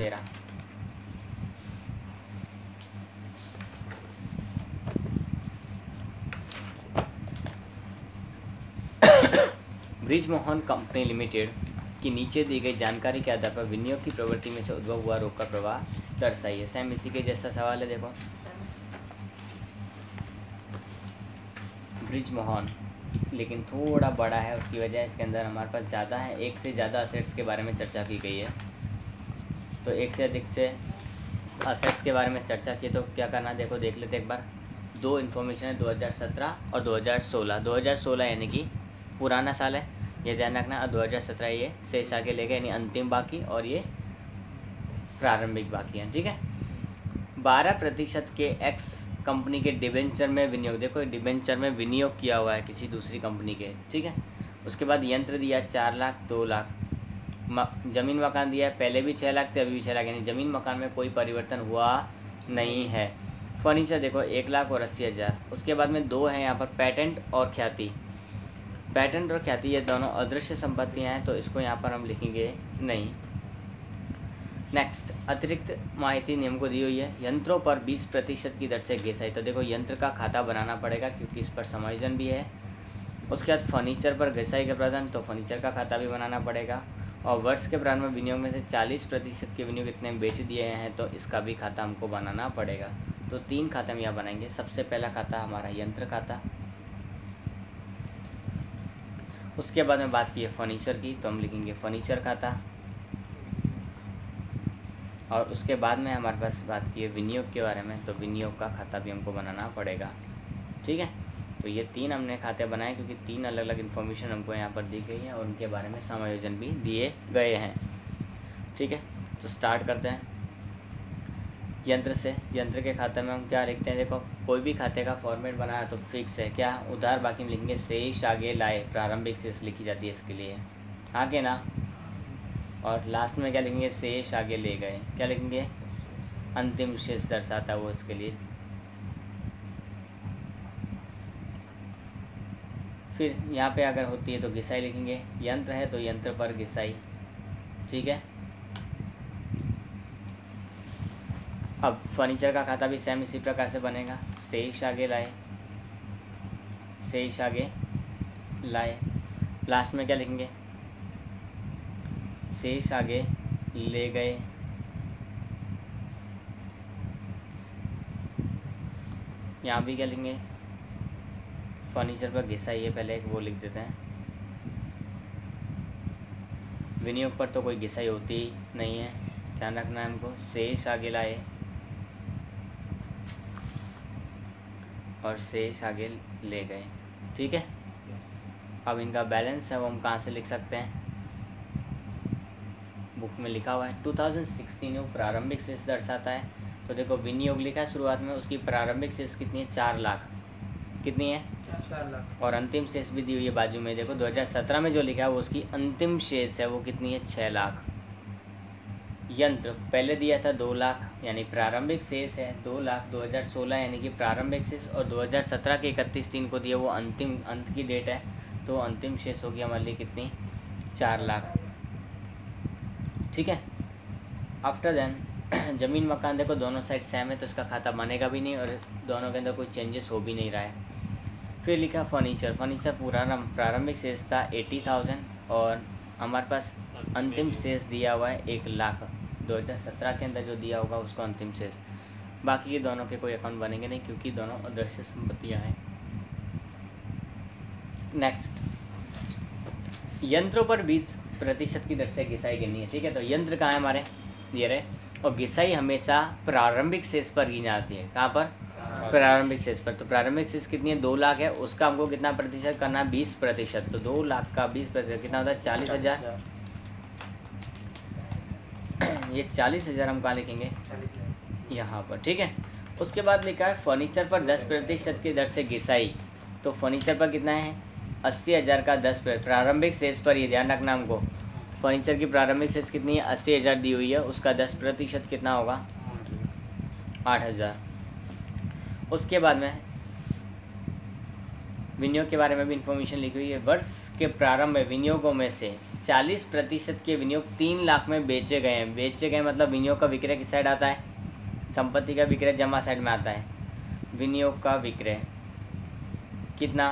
13। Brijmohan company limited की नीचे दी गई जानकारी के आधार पर विनियोग की प्रवृत्ति में से उद्भव हुआ रोग का प्रवाह दर्शाइए। सेम इसी के जैसा सवाल है, देखो ब्रिजमोहन लेकिन थोड़ा बड़ा है, उसकी वजह इसके अंदर हमारे पास ज़्यादा है, एक से ज़्यादा असेट्स के बारे में चर्चा की गई है। तो एक से अधिक से असेट्स के बारे में चर्चा की, तो क्या करना देखो देख लेते एक बार। दो इन्फॉर्मेशन है 2017 और 2016। 2016 यानी कि पुराना साल है, ये ध्यान रखना। और 2017 ये शेष आगे ले गए, यानी अंतिम बाकी, और ये प्रारंभिक बाकी है, ठीक है। 12% के एक्स कंपनी के डिबेंचर में विनियोग, देखो डिबेंचर में विनियोग किया हुआ है किसी दूसरी कंपनी के, ठीक है। उसके बाद यंत्र दिया 4 लाख 2 लाख, ज़मीन मकान दिया है, पहले भी 6 लाख थे अभी भी 6 लाख, यानी ज़मीन मकान में कोई परिवर्तन हुआ नहीं है। फर्नीचर देखो 1 लाख और 80,000। उसके बाद में 2 हैं यहाँ पर, पेटेंट और ख्याति। पेटेंट और ख्याति ये दोनों अदृश्य संपत्तियाँ हैं, तो इसको यहाँ पर हम लिखेंगे नहीं। नेक्स्ट, अतिरिक्त माहिती नियम को दी हुई है। यंत्रों पर 20% की दर से घिसाई, तो देखो यंत्र का खाता बनाना पड़ेगा क्योंकि इस पर समायोजन भी है। उसके बाद फर्नीचर पर घिसाई का प्रावधान, तो फर्नीचर का खाता भी बनाना पड़ेगा। और वर्ष के प्रारंभ में विनियोग में से 40% के विनियोग इतने बेच दिए हैं, तो इसका भी खाता हमको बनाना पड़ेगा। तो 3 खाते हम यहाँ बनाएंगे। सबसे पहला खाता हमारा यंत्र खाता, उसके बाद में बात की है फर्नीचर की, तो हम लिखेंगे फर्नीचर खाता। और उसके बाद में हमारे पास बात की है विनियोग के बारे में, तो विनियोग का खाता भी हमको बनाना पड़ेगा, ठीक है। तो ये 3 हमने खाते बनाए क्योंकि 3 अलग अलग इन्फॉर्मेशन हमको यहाँ पर दी गई है और उनके बारे में समायोजन भी दिए गए हैं, ठीक है। तो स्टार्ट करते हैं यंत्र से। यंत्र के खाते में हम क्या लिखते हैं, देखो कोई भी खाते का फॉर्मेट बनाया तो फिक्स है, क्या उधार बाकी में लिखेंगे शेष आगे लाए, प्रारंभिक शेष लिखी जाती है इसके लिए, आगे ना। और लास्ट में क्या लिखेंगे, शेष आगे ले गए, क्या लिखेंगे, अंतिम शेष दर्शाता है वो इसके लिए। फिर यहाँ पे अगर होती है तो घिसाई लिखेंगे, यंत्र है तो यंत्र पर घिसाई, ठीक है। अब फर्नीचर का खाता भी सेम इसी प्रकार से बनेगा, शेष आगे लाए, शेष आगे लाए। लास्ट में क्या लिखेंगे, शेष आगे ले गए। यहाँ भी क्या लिखेंगे, फर्नीचर पर घिसाई है, पहले एक वो लिख देते हैं। विनियोग पर तो कोई घिसाई होती नहीं है, ध्यान रखना है हमको। शेष आगे लाए और शेष आगे ले गए, ठीक है। अब इनका बैलेंस है वो हम कहाँ से लिख सकते हैं, बुक में लिखा हुआ है 2016 में प्रारंभिक शेष दर्शाता है। तो देखो विनियोग लिखा है शुरुआत में, उसकी प्रारंभिक शेष कितनी है, 4 लाख, कितनी है 4 लाख। और अंतिम शेष भी दी हुई है बाजू में, देखो 2017 में जो लिखा है वो उसकी अंतिम शेष है, वो कितनी है 6 लाख। यंत्र पहले दिया था 2 लाख, यानी प्रारंभिक शेष है 2 लाख। 2016 यानी कि प्रारंभिक शेष, और 2017 के 31/3 को दिया वो अंतिम अंत की डेट है, तो अंतिम शेष होगी हमारे लिए कितनी, 4 लाख, ठीक है। आफ्टर देन ज़मीन मकान देखो दोनों साइड सेम है, तो इसका खाता बनेगा भी नहीं और दोनों के अंदर कोई चेंजेस हो भी नहीं रहा है। फिर लिखा फर्नीचर, फर्नीचर पुराना प्रारंभिक शेष था 80,000 और हमारे पास अंतिम शेष दिया हुआ है 1 लाख। 2017 के अंदर जो दिया होगा उसको अंतिम शेष, बाकी के दोनों के कोई अकाउंट बनेंगे नहीं क्योंकि दोनों अदृश्य संपत्तियाँ हैं। नेक्स्ट, यंत्रों पर 20% की दर से घिसाई गिननी है, ठीक है। तो यंत्र कहाँ है हमारे, ये रहे, और घिसाई हमेशा प्रारंभिक शेष पर गिनी जाती है, कहाँ पर, प्रारंभिक शेष पर। तो प्रारंभिक शेष कितनी है, 2 लाख है, उसका हमको कितना प्रतिशत करना है, 20%। तो 2 लाख का 20% कितना होता है, 40,000। ये 40,000 हम कहाँ लिखेंगे, यहाँ पर, ठीक है। उसके बाद लिखा है फर्नीचर पर 10% की दर से घिसाई, तो फर्नीचर पर कितना है, 80,000 का 10% प्रारंभिक शेष पर, ये ध्यान रखना हमको। फर्नीचर की प्रारंभिक शेष कितनी है, 80,000 दी हुई है, उसका 10% कितना होगा, 8,000। उसके बाद में विनियोग के बारे में भी इंफॉर्मेशन लिखी हुई है। वर्ष के प्रारंभ में विनियोगों में से 40% के विनियोग 3 लाख में बेचे गए हैं। बेचे गए मतलब विनियोग का विक्रय किस साइड आता है, संपत्ति का विक्रय जमा साइड में आता है। विनियोग का विक्रय कितना,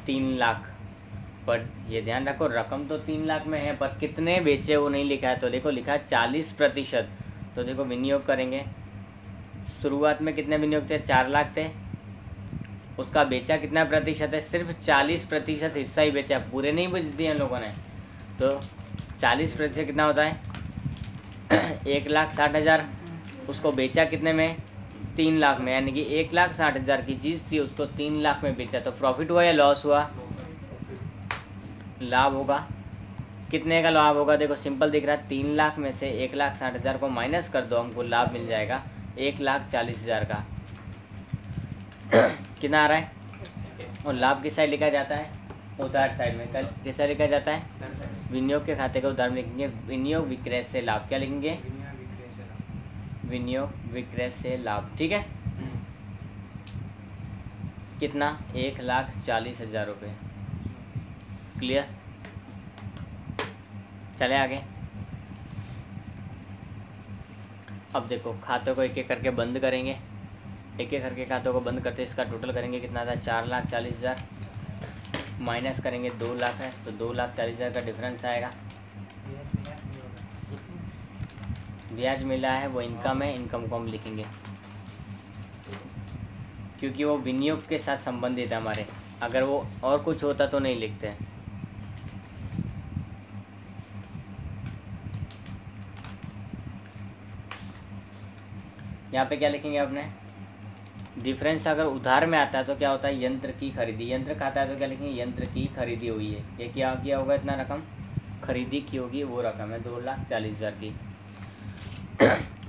3 लाख, पर ये ध्यान रखो रकम तो 3 लाख में है, पर कितने बेचे वो नहीं लिखा है। तो देखो लिखा है 40%। तो देखो विनियोग करेंगे, शुरुआत में कितने विनियोग थे, 4 लाख थे, उसका बेचा कितना प्रतिशत है, सिर्फ 40% हिस्सा ही बेचा, पूरे नहीं बेच दिए इन लोगों ने। तो 40% कितना होता है 1,60,000। उसको बेचा कितने में, 3 लाख में, यानी कि 1,60,000 की चीज़ थी उसको 3 लाख में बेचा। तो प्रॉफिट हुआ या लॉस हुआ, लाभ होगा। कितने का लाभ होगा, देखो सिंपल दिख रहा है, 3 लाख में से 1,60,000 को माइनस कर दो, हमको लाभ मिल जाएगा 1,40,000 का। कितना आ रहा है, और लाभ किस साइड लिखा जाता है, उधार साइड में। कल किस साइड लिखा जाता है, विनियोग के खाते का उधार में लिखेंगे विनियोग विक्रय से लाभ। क्या लिखेंगे, विनियोग विक्रय से लाभ। ठीक है, कितना, 1,40,000 रुपये। क्लियर, चले आगे। अब देखो खातों को एक एक करके बंद करेंगे, एक एक करके खातों को बंद करते इसका टोटल करेंगे कितना था, 4,40,000 माइनस करेंगे 2 लाख है, तो 2,40,000 का डिफरेंस आएगा। ब्याज मिला है वो इनकम है, इनकम को हम लिखेंगे क्योंकि वो विनियोग के साथ संबंधित है हमारे। अगर वो और कुछ होता तो नहीं लिखते हैं। यहाँ पे क्या लिखेंगे आपने, डिफरेंस अगर उधार में आता है तो क्या होता है, यंत्र की खरीदी। यंत्र खाता है तो क्या लिखेंगे, यंत्र की खरीदी हुई है। ये क्या किया होगा, इतना रकम खरीदी की होगी, वो रकम है 2,40,000 की।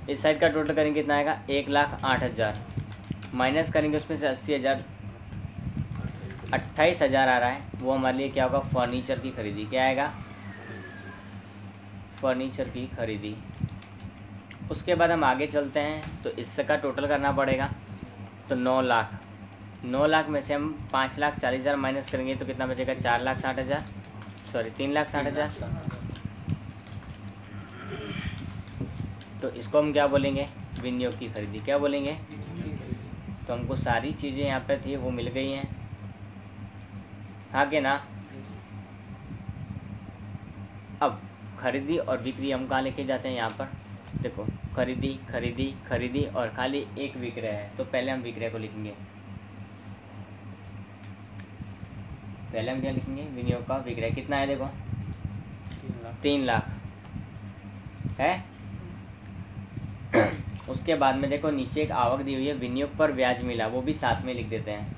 इस साइड का टोटल करेंगे कितना आएगा, 1,08,000 माइनस करेंगे उसमें से 80,000, 28,000 आ रहा है। वो हमारे लिए क्या होगा, फर्नीचर की खरीदी। क्या आएगा, फर्नीचर की खरीदी। उसके बाद हम आगे चलते हैं तो इसका टोटल करना पड़ेगा। तो 9 लाख, 9 लाख में से हम 5,40,000 माइनस करेंगे तो कितना बचेगा, 4,60,000, सॉरी 3,60,000। तो इसको हम क्या बोलेंगे, विनियोग की खरीदी। क्या बोलेंगे, तो हमको सारी चीज़ें यहाँ पे थी वो मिल गई हैं, हाँ के ना। अब खरीदी और बिक्री हम कहाँ लेके जाते हैं, यहाँ पर देखो खरीदी खरीदी खरीदी और खाली एक विक्रय है। तो पहले हम विक्रय को लिखेंगे, पहले हम क्या लिखेंगे, विनियोग का विक्रय कितना है, देखो 3 लाख है। उसके बाद में देखो नीचे एक आवक दी हुई है, विनियोग पर ब्याज मिला, वो भी साथ में लिख देते हैं।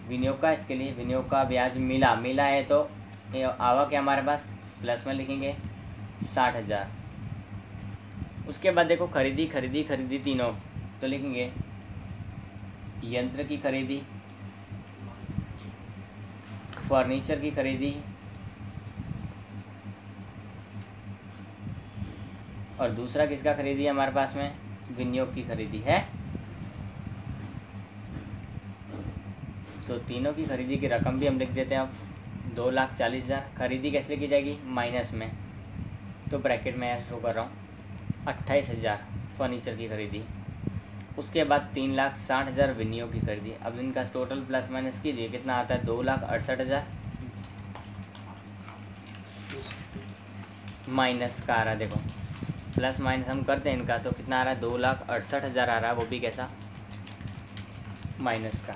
विनियोग का, इसके लिए विनियोग का ब्याज मिला, मिला है तो आवक है हमारे पास, प्लस में लिखेंगे 60,000। उसके बाद देखो खरीदी खरीदी खरीदी तीनों, तो लिखेंगे यंत्र की खरीदी, फर्नीचर की खरीदी और दूसरा किसका खरीदी है हमारे पास में, विनियोग की खरीदी है। तो तीनों की खरीदी की रकम भी हम लिख देते हैं अब 2,40,000। खरीदी कैसे की जाएगी, माइनस में, तो ब्रैकेट में यहाँ शो कर रहा हूँ 28,000 फर्नीचर की खरीदी। उसके बाद 3,60,000 विनियोग की खरीदी। अब इनका टोटल प्लस माइनस कीजिए, कितना आता है, 2,68,000 माइनस का आ रहा है। देखो प्लस माइनस हम करते हैं इनका तो कितना आ रहा है, 2,68,000 आ रहा है, वो भी कैसा, माइनस का।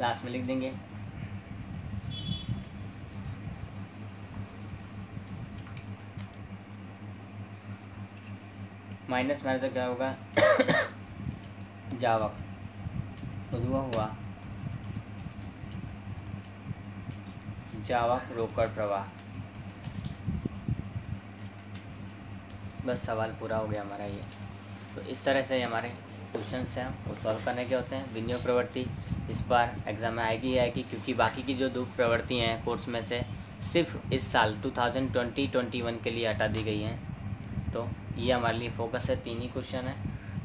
लास्ट में लिख देंगे माइनस में तो क्या होगा, जावक उधवा हुआ, जावक रोकड़ प्रवाह। बस सवाल पूरा हो गया हमारा ये। तो इस तरह से हमारे क्वेश्चंस हैं वो सॉल्व करने के होते हैं। विनियोग प्रवृत्ति इस बार एग्ज़ाम में आएगी ही आएगी, क्योंकि बाकी की जो 2 प्रवृत्ति हैं कोर्स में से सिर्फ इस साल 2020-21 के लिए हटा दी गई हैं। तो ये हमारे लिए फोकस है, 3 ही क्वेश्चन है,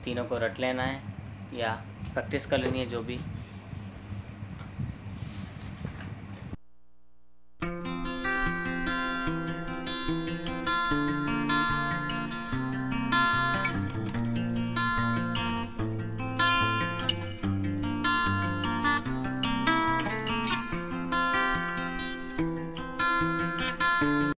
तीनों को रट लेना है। या प्रैक्टिस कर लेनी है जो भी।